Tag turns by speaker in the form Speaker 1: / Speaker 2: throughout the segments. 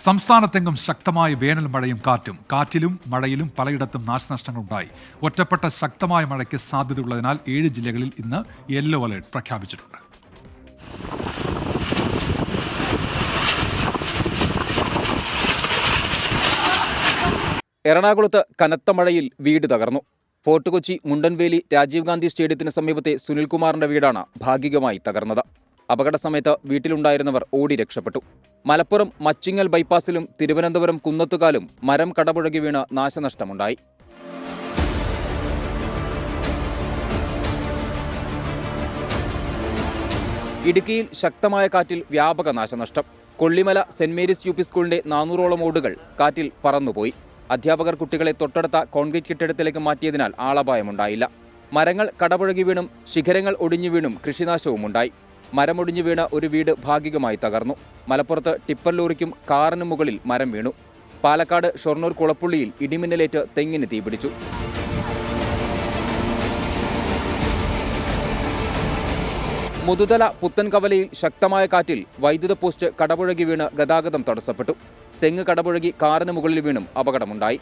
Speaker 1: സംസ്ഥാനത്തെങ്ങും ശക്തമായ വേനൽ മഴയും കാറ്റിലും മഴയിലും പലയിടത്തും നാശനഷ്ടങ്ങളുണ്ടായി. ഒറ്റപ്പെട്ട ശക്തമായ മഴയ്ക്ക് സാധ്യതയുള്ളതിനാൽ 7 ജില്ലകളിൽ ഇന്ന് യെല്ലോ അലർട്ട് പ്രഖ്യാപിച്ചിട്ടുണ്ട്.
Speaker 2: എറണാകുളത്ത് കനത്ത മഴയിൽ വീട് തകർന്നു. ഫോർട്ട് കൊച്ചി മുണ്ടൻവേലി രാജീവ് ഗാന്ധി സ്റ്റേഡിയത്തിന് സമീപത്തെ സുനിൽകുമാറിന്റെ വീടാണ് ഭാഗികമായി തകർന്നത്. അപകട സമയത്ത് വീട്ടിലുണ്ടായിരുന്നവർ ഓടി രക്ഷപ്പെട്ടു. മലപ്പുറം മച്ചിങ്ങൽ ബൈപ്പാസിലും തിരുവനന്തപുരം കുന്നത്തുകാലും മരം കടപുഴകി വീണ് നാശനഷ്ടമുണ്ടായി. ഇടുക്കിയിൽ ശക്തമായ കാറ്റിൽ വ്യാപക നാശനഷ്ടം. Kollimala saint Mary's U P സ്കൂളിന്റെ 400ഓളം ഓടുകൾ കാറ്റിൽ പറന്നുപോയി. അധ്യാപകർ കുട്ടികളെ തൊട്ടടുത്ത കോൺക്രീറ്റ് കെട്ടിടത്തിലേക്ക് മാറ്റിയതിനാൽ ആളപായമുണ്ടായില്ല. മരങ്ങൾ കടപുഴകി വീണും ശിഖരങ്ങൾ ഒടിഞ്ഞു വീണും കൃഷിനാശവും ഉണ്ടായി. മരമൊടിഞ്ഞു വീണ ഒരു വീട് ഭാഗികമായി തകർന്നു. മലപ്പുറത്ത് ടിപ്പർ ലോറിക്കും കാറിന് മുകളിൽ മരം വീണു. പാലക്കാട് ഷൊർണൂർ കുളപ്പുള്ളിയിൽ ഇടിമിന്നലേറ്റ് തെങ്ങിന് തീപിടിച്ചു. മുതുതല പുത്തൻകവലയിൽ ശക്തമായ കാറ്റിൽ വൈദ്യുത പോസ്റ്റ് കടപുഴകി വീണ് ഗതാഗതം തടസ്സപ്പെട്ടു. തെങ്ങ് കടപുഴകി കാറിന് മുകളിൽ വീണും അപകടമുണ്ടായി.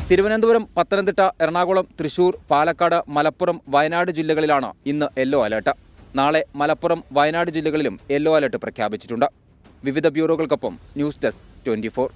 Speaker 2: തിരുവനന്തപുരം, പത്തനംതിട്ട, എറണാകുളം, തൃശൂർ, പാലക്കാട്, മലപ്പുറം, വയനാട് ജില്ലകളിലാണ് ഇന്ന് യെല്ലോ അലർട്ട്. നാളെ മലപ്പുറം, വയനാട് ജില്ലകളിലും യെല്ലോ അലർട്ട് പ്രഖ്യാപിച്ചിട്ടുണ്ട്. വിവിധ ബ്യൂറോകൾക്കൊപ്പം ന്യൂസ് ഡെസ്ക് 24.